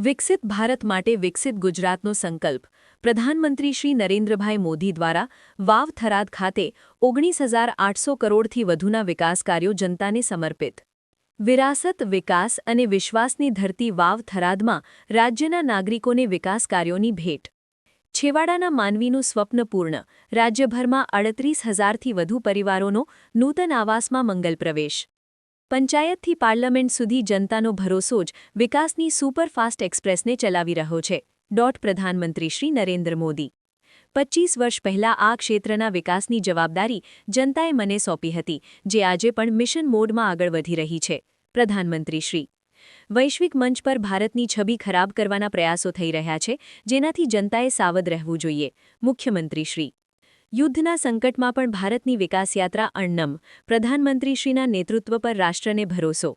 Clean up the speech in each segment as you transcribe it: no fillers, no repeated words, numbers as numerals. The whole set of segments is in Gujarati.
વિકસિત ભારત માટે વિકસિત ગુજરાતનો સંકલ્પ પ્રધાનમંત્રી શ્રી નરેન્દ્રભાઈ મોદી દ્વારા વાવ થરાદ ખાતે 19,800 કરોડથી વધુના વિકાસ કાર્યો જનતાને સમર્પિત. વિરાસત, વિકાસ અને વિશ્વાસની ધરતી વાવ થરાદમાં રાજ્યના નાગરિકોને વિકાસ કાર્યોની ભેટ. છેવાડાના માનવીનું સ્વપ્ન પૂર્ણ. રાજ્યભરમાં 38,000થી વધુ પરિવારોનો નૂતન આવાસમાં મંગલ પ્રવેશ. પંચાયતથી પાર્લામેન્ટ સુધી જનતાનો ભરોસો જ વિકાસની સુપરફાસ્ટ એક્સપ્રેસને ચલાવી રહ્યો છે. પ્રધાનમંત્રી શ્રી નરેન્દ્ર મોદી. 25 વર્ષ પહેલાં આ ક્ષેત્રના વિકાસની જવાબદારી જનતાએ મને સોંપી હતી, જે આજે પણ મિશન મોડમાં આગળ વધી રહી છે. પ્રધાનમંત્રી શ્રી. વૈશ્વિક મંચ પર ભારતની છબી ખરાબ કરવાના પ્રયાસો થઈ રહ્યા છે, જેનાથી જનતાએ સાવધ રહેવું જોઈએ. મુખ્યમંત્રી શ્રી. યુદ્ધના સંકટમાં પણ ભારતની વિકાસયાત્રા અણનમ. પ્રધાનમંત્રીશ્રીના નેતૃત્વ પર રાષ્ટ્રને ભરોસો.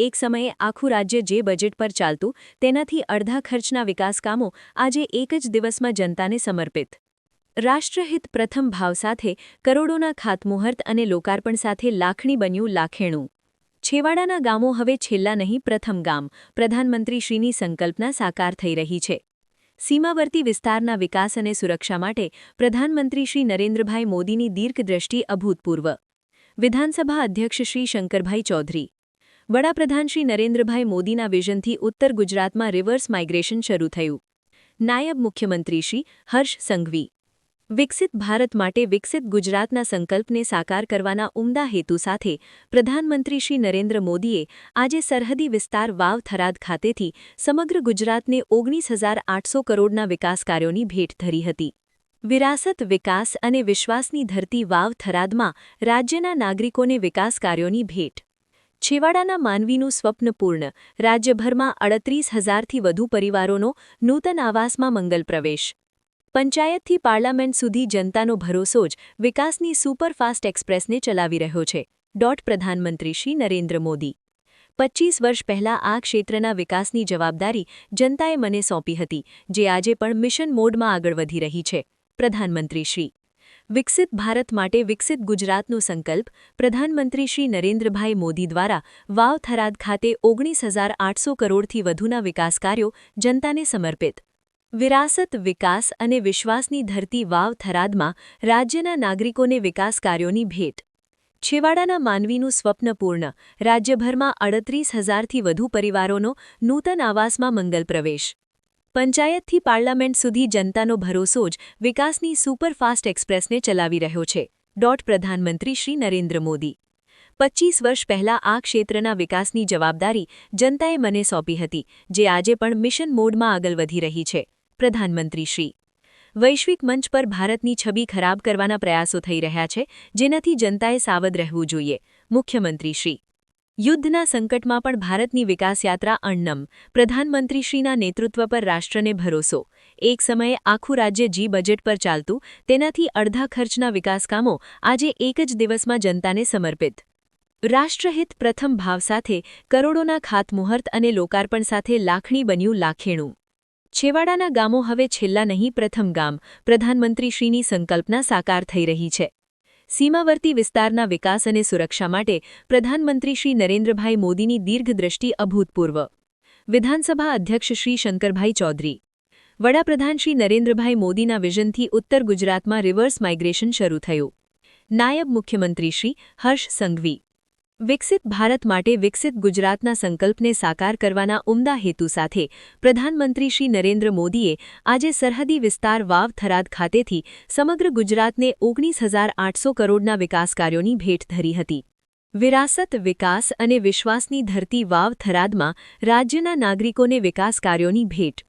એક સમયે આખું રાજ્ય જે બજેટ પર ચાલતું, તેનાથી અડધા ખર્ચના વિકાસ કામો આજે એક જ દિવસમાં જનતાને સમર્પિત. રાષ્ટ્રહિત પ્રથમ ભાવ સાથે કરોડોના ખાતમુહૂર્ત અને લોકાર્પણ સાથે લાખણી બન્યું લાખેણું. છેવાડાના ગામો હવે છેલ્લા નહીં પ્રથમ ગામ. પ્રધાનમંત્રીશ્રીની સંકલ્પના સાકાર થઈ રહી છે. સીમાવર્તી વિસ્તારના વિકાસ અને સુરક્ષા માટે પ્રધાનમંત્રી શ્રી નરેન્દ્રભાઈ મોદીની દીર્ઘદ્રષ્ટિ અભૂતપૂર્વ. વિધાનસભા અધ્યક્ષ શ્રી શંકરભાઈ ચૌધરી. વડાપ્રધાન શ્રી નરેન્દ્રભાઈ મોદીના વિઝનથી ઉત્તર ગુજરાતમાં રિવર્સ માઇગ્રેશન શરૂ થયું. નાયબ મુખ્યમંત્રી શ્રી હર્ષ સંઘવી. વિકસિત ભારત માટે વિકસિત ગુજરાતના સંકલ્પને સાકાર કરવાના ઉમદા હેતુ સાથે પ્રધાનમંત્રી શ્રી નરેન્દ્ર મોદીએ આજે સરહદી વિસ્તાર વાવ થરાદ ખાતેથી સમગ્ર ગુજરાતને 19,800 કરોડના વિકાસ કાર્યોની ભેટ ધરી હતી. વિરાસત, વિકાસ અને વિશ્વાસની ધરતી વાવ થરાદમાં રાજ્યના નાગરિકોને વિકાસ કાર્યોની ભેટ. છેવાડાના માનવીનું સ્વપ્ન પૂર્ણ. રાજ્યભરમાં 38,000થી વધુ પરિવારોનો નૂતન આવાસમાં મંગલ પ્રવેશ. પંચાયતથી પાર્લામેન્ટ સુધી જનતાનો ભરોસો જ વિકાસની સુપરફાસ્ટ એક્સપ્રેસને ચલાવી રહ્યો છે. પ્રધાનમંત્રી શ્રી નરેન્દ્ર મોદી. 25 વર્ષ પહેલાં આ ક્ષેત્રના વિકાસની જવાબદારી જનતાએ મને સોંપી હતી, જે આજે પણ મિશન મોડમાં આગળ વધી રહી છે. પ્રધાનમંત્રી શ્રી. વિકસિત ભારત માટે વિકસિત ગુજરાતનો સંકલ્પ પ્રધાનમંત્રી શ્રી નરેન્દ્રભાઈ મોદી દ્વારા વાવ થરાદ ખાતે 19,800 કરોડથી વધુના વિકાસ કાર્યો જનતાને સમર્પિત. વિરાસત, વિકાસ અને વિશ્વાસની ધરતી વાવ થરાદમાં રાજ્યના નાગરિકોને વિકાસ કાર્યોની ભેટ. છેવાડાના માનવીનું સ્વપ્ન પૂર્ણ. રાજ્યભરમાં 38,000થી વધુ પરિવારોનો નૂતન આવાસમાં મંગલ પ્રવેશ. પંચાયતથી પાર્લામેન્ટ સુધી જનતાનો ભરોસો જ વિકાસની સુપરફાસ્ટ એક્સપ્રેસને ચલાવી રહ્યો છે. પ્રધાનમંત્રી શ્રી નરેન્દ્ર મોદી. 25 વર્ષ પહેલાં આ ક્ષેત્રના વિકાસની જવાબદારી જનતાએ મને સોંપી હતી, જે આજે પણ મિશન મોડમાં આગળ વધી રહી છે. પ્રધાનમંત્રી શ્રી. વૈશ્વિક મંચ પર ભારતની છબી ખરાબ કરવાના પ્રયાસો થઈ રહ્યા છે, જેનાથી જનતાએ સાવધ રહેવું જોઈએ. મુખ્યમંત્રી શ્રી. યુદ્ધના સંકટમાં પણ ભારતની વિકાસયાત્રા અણનમ. પ્રધાનમંત્રીશ્રીના નેતૃત્વ પર રાષ્ટ્રને ભરોસો. એક સમયે આખું રાજ્ય જે બજેટ પર ચાલતું, તેનાથી અડધા ખર્ચના વિકાસ કામો આજે એક જ દિવસમાં જનતાને સમર્પિત. રાષ્ટ્રહિત પ્રથમ ભાવ સાથે કરોડોના ખાતમુહૂર્ત અને લોકાર્પણ સાથે લાખણી બન્યું લાખેણું. છેવાડાના ગામો હવે છેલ્લા નહીં પ્રથમ ગામ. પ્રધાનમંત્રીશ્રીની સંકલ્પના સાકાર થઈ રહી છે. સીમાવર્તી વિસ્તારના વિકાસ અને સુરક્ષા માટે પ્રધાનમંત્રી શ્રી નરેન્દ્રભાઈ મોદીની દીર્ઘદ્રષ્ટિ અભૂતપૂર્વ. વિધાનસભા અધ્યક્ષ શ્રી શંકરભાઈ ચૌધરી. વડાપ્રધાન શ્રી નરેન્દ્રભાઈ મોદીના વિઝનથી ઉત્તર ગુજરાતમાં રિવર્સ માઇગ્રેશન શરૂ થયું. નાયબ મુખ્યમંત્રી શ્રી હર્ષ સંઘવી. વિકસિત ભારત માટે વિકસિત ગુજરાતના સંકલ્પને સાકાર કરવાના ઉમદા હેતુ સાથે પ્રધાનમંત્રી શ્રી નરેન્દ્ર મોદીએ આજે સરહદી વિસ્તાર વાવ થરાદ ખાતેથી સમગ્ર ગુજરાતને 19,800 કરોડના વિકાસ કાર્યોની ભેટ ધરી હતી. વિરાસત, વિકાસ અને વિશ્વાસની ધરતી વાવ થરાદમાં રાજ્યના નાગરિકોને વિકાસ કાર્યોની ભેટ.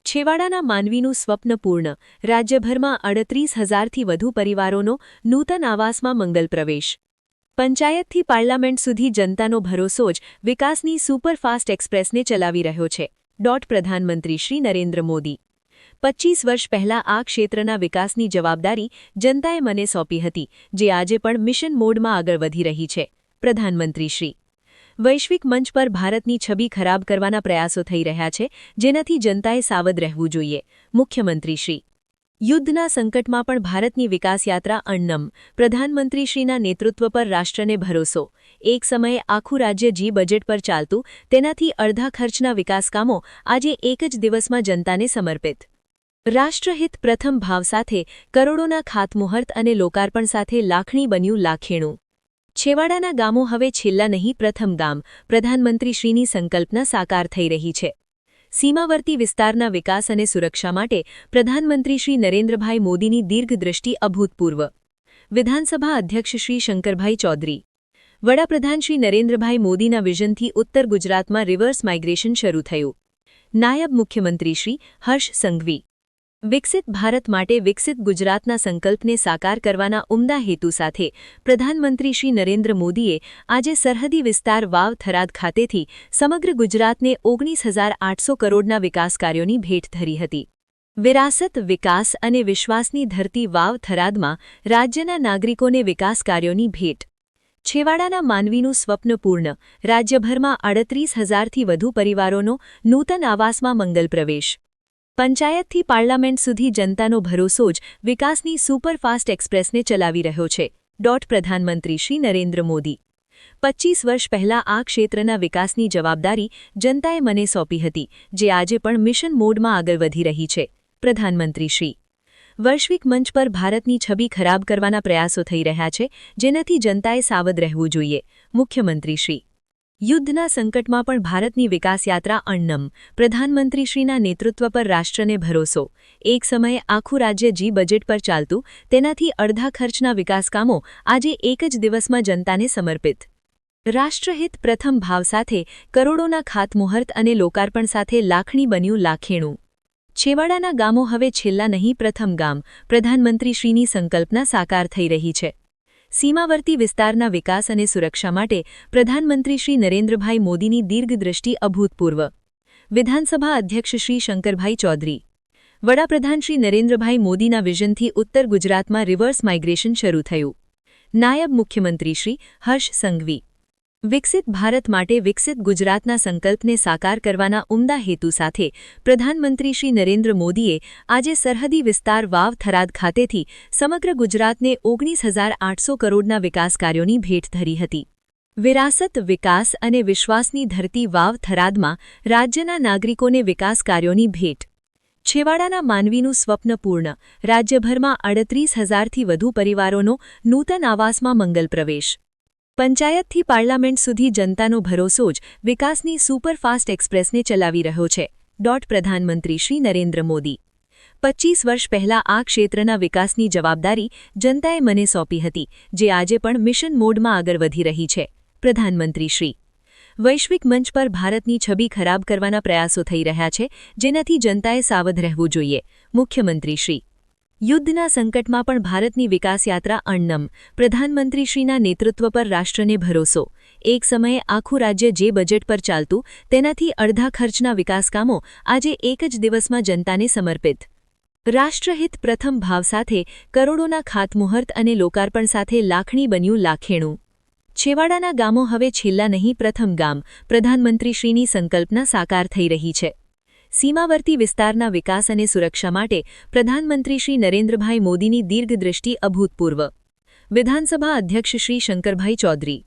છેવાડાના માનવીનું સ્વપ્ન પૂર્ણ. રાજ્યભરમાં 38,000થી વધુ પરિવારોનો નૂતન આવાસમાં મંગલ પ્રવેશ. પંચાયતથી પાર્લામેન્ટ સુધી જનતાનો ભરોસો જ વિકાસની સુપરફાસ્ટ એક્સપ્રેસને ચલાવી રહ્યો છે. પ્રધાનમંત્રી શ્રી નરેન્દ્ર મોદી. 25 વર્ષ પહેલાં આ ક્ષેત્રના વિકાસની જવાબદારી જનતાએ મને સોંપી હતી, જે આજે પણ મિશન મોડમાં આગળ વધી રહી છે. પ્રધાનમંત્રી શ્રી. વૈશ્વિક મંચ પર ભારતની છબી ખરાબ કરવાના પ્રયાસો થઈ રહ્યા છે, જેનાથી જનતાએ સાવધ રહેવું જોઈએ. મુખ્યમંત્રી શ્રી. યુદ્ધના સંકટમાં પણ ભારતની વિકાસયાત્રા અણનમ, પ્રધાનમંત્રીશ્રીના નેતૃત્વ પર રાષ્ટ્રને ભરોસો. એક સમયે આખું રાજ્ય જી બજેટ પર ચાલતું, તેનાથી અડધા ખર્ચના વિકાસકામો આજે એક જ દિવસમાં જનતાને સમર્પિત. રાષ્ટ્રહિત પ્રથમ ભાવ સાથે, કરોડોના ખાતમુહૂર્ત અને લોકાર્પણ સાથે લાખણી બન્યું લાખેણું. છેવાડાના ગામો હવે છેલ્લા નહીં પ્રથમ ગામ, પ્રધાનમંત્રીશ્રીની સંકલ્પના સાકાર થઈ રહી છે. સીમાવર્તી વિસ્તારના વિકાસ અને સુરક્ષા માટે પ્રધાનમંત્રી શ્રી નરેન્દ્રભાઈ મોદીની દીર્ઘદ્રષ્ટિ અભૂતપૂર્વ. વિધાનસભા અધ્યક્ષ શ્રી શંકરભાઈ ચૌધરી. વડાપ્રધાન શ્રી નરેન્દ્રભાઈ મોદીના વિઝનથી ઉત્તર ગુજરાતમાં રિવર્સ માઇગ્રેશન શરૂ થયું. નાયબ મુખ્યમંત્રી શ્રી હર્ષ સંઘવી. વિકસિત ભારત માટે વિકસિત ગુજરાતના સંકલ્પને સાકાર કરવાના ઉમદા હેતુ સાથે પ્રધાનમંત્રી શ્રી નરેન્દ્ર મોદીએ આજે સરહદી વિસ્તાર વાવ થરાદ ખાતેથી સમગ્ર ગુજરાતને 19,800 કરોડના વિકાસ કાર્યોની ભેટ ધરી હતી. વિરાસત, વિકાસ અને વિશ્વાસની ધરતી વાવ થરાદમાં રાજ્યના નાગરિકોને વિકાસ કાર્યોની ભેટ. છેવાડાના માનવીનું સ્વપ્ન પૂર્ણ, રાજ્યભરમાં 38,000થી વધુ પરિવારોનો નૂતન આવાસમાં મંગલ પ્રવેશ. પંચાયતથી પાર્લામેન્ટ સુધી જનતાનો ભરોસો જ વિકાસની સુપરફાસ્ટ એક્સપ્રેસને ચલાવી રહ્યો છે. પ્રધાનમંત્રી શ્રી નરેન્દ્ર મોદી. 25 વર્ષ પહેલાં આ ક્ષેત્રના વિકાસની જવાબદારી જનતાએ મને સોંપી હતી, જે આજે પણ મિશન મોડમાં આગળ વધી રહી છે. પ્રધાનમંત્રી શ્રી. વૈશ્વિક મંચ પર ભારતની છબી ખરાબ કરવાના પ્રયાસો થઈ રહ્યા છે, જેનાથી જનતાએ સાવધ રહેવું જોઈએ. મુખ્યમંત્રી શ્રી. યુદ્ધના સંકટમાં પણ ભારતની વિકાસયાત્રા અણનમ, પ્રધાનમંત્રીશ્રીના નેતૃત્વ પર રાષ્ટ્રને ભરોસો. એક સમયે આખું રાજ્ય જી બજેટ પર ચાલતું, તેનાથી અડધા ખર્ચના વિકાસકામો આજે એક જ દિવસમાં જનતાને સમર્પિત. રાષ્ટ્રહિત પ્રથમ ભાવ સાથે, કરોડોના ખાતમુહૂર્ત અને લોકાર્પણ સાથે લાખણી બન્યું લાખેણું. છેવાડાના ગામો હવે છેલ્લા નહીં પ્રથમ ગામ, પ્રધાનમંત્રીશ્રીની સંકલ્પના સાકાર થઈ રહી છે. સીમાવર્તી વિસ્તારના વિકાસ અને સુરક્ષા માટે પ્રધાનમંત્રી શ્રી નરેન્દ્રભાઈ મોદીની દીર્ઘદ્રષ્ટિ અભૂતપૂર્વ. વિધાનસભા અધ્યક્ષ શ્રી શંકરભાઈ ચૌધરી. વડાપ્રધાન શ્રી નરેન્દ્રભાઈ મોદીના વિઝનથી ઉત્તર ગુજરાતમાં રિવર્સ માઇગ્રેશન શરૂ થયું. નાયબ મુખ્યમંત્રી શ્રી હર્ષ સંઘવી. વિકસિત ભારત માટે વિકસિત ગુજરાતના સંકલ્પને સાકાર કરવાના ઉમદા હેતુ સાથે પ્રધાનમંત્રી શ્રી નરેન્દ્ર મોદીએ આજે સરહદી વિસ્તાર વાવ થરાદ ખાતેથી સમગ્ર ગુજરાતને 19,800 કરોડના વિકાસ કાર્યોની ભેટ ધરી હતી. વિરાસત, વિકાસ અને વિશ્વાસની ધરતી વાવ થરાદમાં રાજ્યના નાગરિકોને વિકાસ કાર્યોની ભેટ. છેવાડાના માનવીનું સ્વપ્ન પૂર્ણ, રાજ્યભરમાં 38,000થી વધુ પરિવારોનો નૂતન આવાસમાં મંગલ પ્રવેશ. પંચાયતથી પાર્લામેન્ટ સુધી જનતાનો ભરોસો જ વિકાસની સુપરફાસ્ટ એક્સપ્રેસને ચલાવી રહ્યો છે. પ્રધાનમંત્રી શ્રી નરેન્દ્ર મોદી. 25 વર્ષ પહેલાં આ ક્ષેત્રના વિકાસની જવાબદારી જનતાએ મને સોંપી હતી, જે આજે પણ મિશન મોડમાં આગળ વધી રહી છે. પ્રધાનમંત્રી શ્રી. વૈશ્વિક મંચ પર ભારતની છબી ખરાબ કરવાના પ્રયાસો થઈ રહ્યા છે, જેનાથી જનતાએ સાવધ રહેવું જોઈએ. મુખ્યમંત્રી શ્રી. યુદ્ધના સંકટમાં પણ ભારતની વિકાસયાત્રા અણનમ, પ્રધાનમંત્રીશ્રીના નેતૃત્વ પર રાષ્ટ્રને ભરોસો. એક સમયે આખું રાજ્ય જે બજેટ પર ચાલતું, તેનાથી અડધા ખર્ચના વિકાસકામો આજે એક જ દિવસમાં જનતાને સમર્પિત. રાષ્ટ્રહિત પ્રથમ ભાવ સાથે, કરોડોના ખાતમુહૂર્ત અને લોકાર્પણ સાથે લાખણી બન્યું લાખેણું. છેવાડાના ગામો હવે છેલ્લા નહીં પ્રથમ ગામ, પ્રધાનમંત્રીશ્રીની સંકલ્પના સાકાર થઈ રહી છે. સીમાવર્તી વિસ્તારના વિકાસ અને સુરક્ષા માટે પ્રધાનમંત્રી શ્રી નરેન્દ્રભાઈ મોદીની દીર્ઘદ્રષ્ટિ અભૂતપૂર્વ. વિધાનસભા અધ્યક્ષ શ્રી શંકરભાઈ ચૌધરી.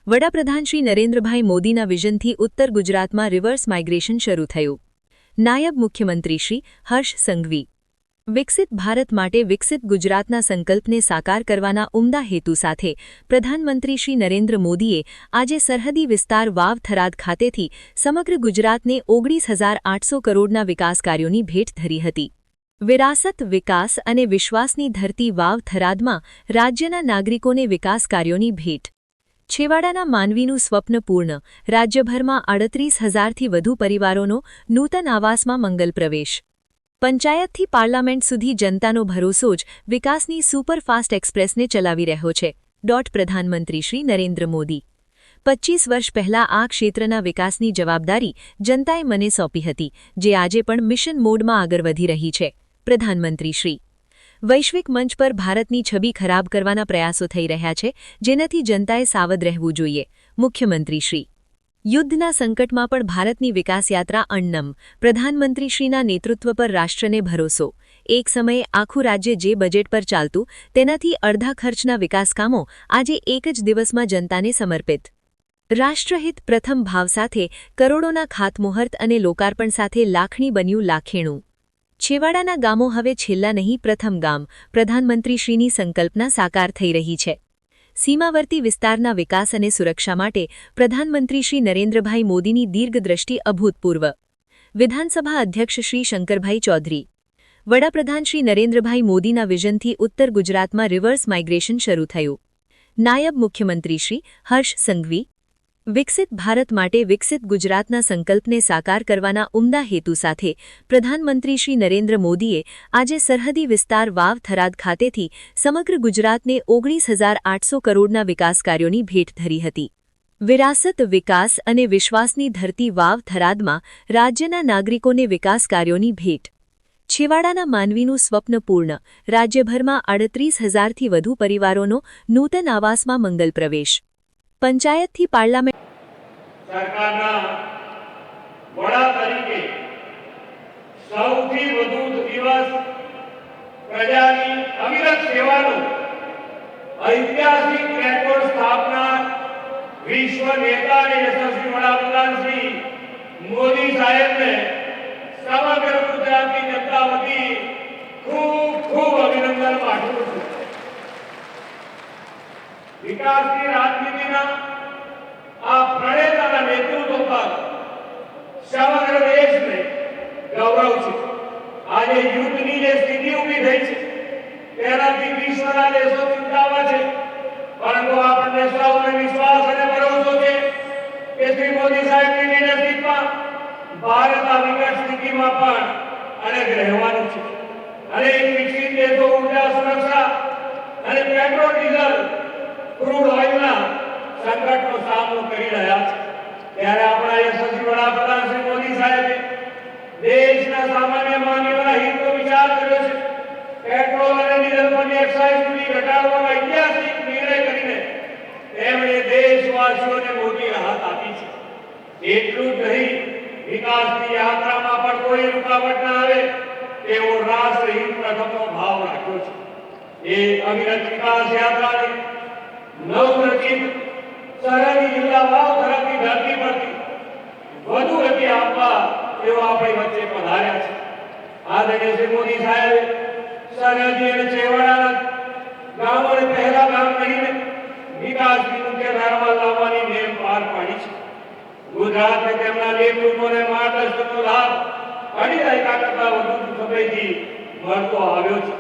વડાપ્રધાન શ્રી નરેન્દ્રભાઈ મોદીના વિઝનથી ઉત્તર ગુજરાતમાં રિવર્સ માઇગ્રેશન શરૂ થયું. નાયબ મુખ્યમંત્રી શ્રી હર્ષ સંઘવી. વિકસિત ભારત માટે વિકસિત ગુજરાતના સંકલ્પને સાકાર કરવાના ઉમદા હેતુ સાથે પ્રધાનમંત્રી શ્રી નરેન્દ્ર મોદીએ આજે સરહદી વિસ્તાર વાવ થરાદ ખાતેથી સમગ્ર ગુજરાતને 19,800 કરોડના વિકાસ કાર્યોની ભેટ ધરી હતી. વિરાસત, વિકાસ અને વિશ્વાસની ધરતી વાવ થરાદમાં રાજ્યના નાગરિકોને વિકાસ કાર્યોની ભેટ. છેવાડાના માનવીનું સ્વપ્ન પૂર્ણ, રાજ્યભરમાં 38,000થી વધુ પરિવારોનો નૂતન આવાસમાં મંગલ પ્રવેશ. પંચાયતથી પાર્લામેન્ટ સુધી જનતાનો ભરોસો જ વિકાસની સુપરફાસ્ટ એક્સપ્રેસને ચલાવી રહ્યો છે. પ્રધાનમંત્રી શ્રી નરેન્દ્ર મોદી. 25 વર્ષ પહેલાં આ ક્ષેત્રના વિકાસની જવાબદારી જનતાએ મને સોંપી હતી, જે આજે પણ મિશન મોડમાં આગળ વધી રહી છે. પ્રધાનમંત્રી શ્રી. વૈશ્વિક મંચ પર ભારતની છબી ખરાબ કરવાના પ્રયાસો થઈ રહ્યા છે, જેનાથી જનતાએ સાવધ રહેવું જોઈએ. મુખ્યમંત્રી શ્રી. યુદ્ધના સંકટમાં પણ ભારતની વિકાસયાત્રા અણનમ, પ્રધાનમંત્રીશ્રીના નેતૃત્વ પર રાષ્ટ્રને ભરોસો. એક સમયે આખું રાજ્ય જે બજેટ પર ચાલતું તેનાથી અડધા ખર્ચના વિકાસ કામો આજે એક જ દિવસમાં જનતાને સમર્પિત. રાષ્ટ્રહિત પ્રથમ ભાવ સાથે કરોડોના ખાતમુહૂર્ત અને લોકાર્પણ સાથે લાખણી બન્યું લાખેણું. છેવાડાના ગામો હવે છેલ્લા નહીં પ્રથમ ગામ. પ્રધાનમંત્રીશ્રીની સંકલ્પના સાકાર થઈ રહી છે. સીમાવર્તી વિસ્તારના વિકાસ અને સુરક્ષા માટે પ્રધાનમંત્રી શ્રી નરેન્દ્રભાઈ મોદીની દીર્ઘદ્રષ્ટિ અભૂતપૂર્વ. વિધાનસભા અધ્યક્ષ શ્રી શંકરભાઈ ચૌધરી. વડાપ્રધાન શ્રી નરેન્દ્રભાઈ મોદીના વિઝનથી ઉત્તર ગુજરાતમાં રિવર્સ માઇગ્રેશન શરૂ થયું. નાયબ મુખ્યમંત્રી શ્રી હર્ષ સંઘવી. વિકસિત ભારત માટે વિકસિત ગુજરાતના સંકલ્પને સાકાર કરવાના ઉમદા હેતુ સાથે પ્રધાનમંત્રી શ્રી નરેન્દ્ર મોદીએ આજે સરહદી વિસ્તાર વાવ થરાદ ખાતેથી સમગ્ર ગુજરાતને 19,800 કરોડના વિકાસ કાર્યોની ભેટ ધરી હતી. વિરાસત, વિકાસ અને વિશ્વાસની ધરતી વાવ થરાદમાં રાજ્યના નાગરિકોને વિકાસ કાર્યોની ભેટ. છેવાડાના માનવીનું સ્વપ્ન પૂર્ણ. રાજ્યભરમાં 38,000થી વધુ પરિવારોનો નૂતન આવાસમાં મંગલ પ્રવેશ. પંચાયતથી પાર્લામેન્ટ સરકારના વડા તરીકે સૌથી વધુ દિવસ પ્રજાની અવિરત સેવાનો ઐતિહાસિક રેકોર્ડ સ્થાપના વિશ્વ નેતા અને યશસ્વી વડાપ્રધાન શ્રી મોદી સાહેબને સમગ્ર ગુજરાતની જનતા વતી ખૂબ ખૂબ અભિનંદન પાઠવું છું. વિકાસની રાજનીતિના આ પ્રણેતાના નેતૃત્વ પર સમગ્ર દેશને ગૌરવ છે. આજે યુદ્ધની જે સ્થિતિ ઊભી થઈ છે તેનાથી વિશ્વના દેશો ચિંતામાં છે, પરંતુ આપણને સૌને વિશ્વાસ અને ભરોસો છે કે શ્રી મોદી સાહેબની લીડરશીપમાં ભારત આ વિકટ સ્થિતિમાં પણ અડગ રહેવાનું છે. અને વિકસિત દેશો ઉર્જા સુરક્ષા અને પેટ્રોલ ડીઝલ ક્રૂડ ઓઇલના સંકટનો સામનો કરી રહ્યા છે, ત્યારે આપણા યશસ્વી વડાપ્રધાન શ્રી મોદી સાહેબે દેશના સામાન્ય માનવીના હિતનો વિચાર કર્યો છે. પેટ્રોલ અને ડીઝલ પરની એક્સાઇઝ ડ્યુટી ઘટાડવાનો ઐતિહાસિક નિર્ણય કરીને તેમણે દેશવાસીઓને મોટી રાહત આપી છે. એટલું જ નહીં, વિકાસની યાત્રામાં પણ કોઈ રૂકાવટ ન આવે તેવો રાષ્ટ્રહિત પ્રથમનો ભાવ રાખ્યો છે. એ અવિરત વિકાસ યાત્રાને નવરચિત સરહદી જિલ્લા વાવ થરાદની ધરતી પરથી વધુ ગતિ આપવા તેઓ આપણી વચ્ચે પધાર્યા છે. આદરણીય શ્રી મોદી સાહેબે સરહદી અને છેવાડાના ગામોને પહેલા ગામ કરીને વિકાસની મુખ્ય ધારામાં લાવવાની નેમ પાર પાડી છે. ગુજરાતને તેમના નેતૃત્વ અને માર્ગદર્શનનો લાભ અઢી દાયકા કરતા વધુ સમયથી મળતો આવ્યો છે.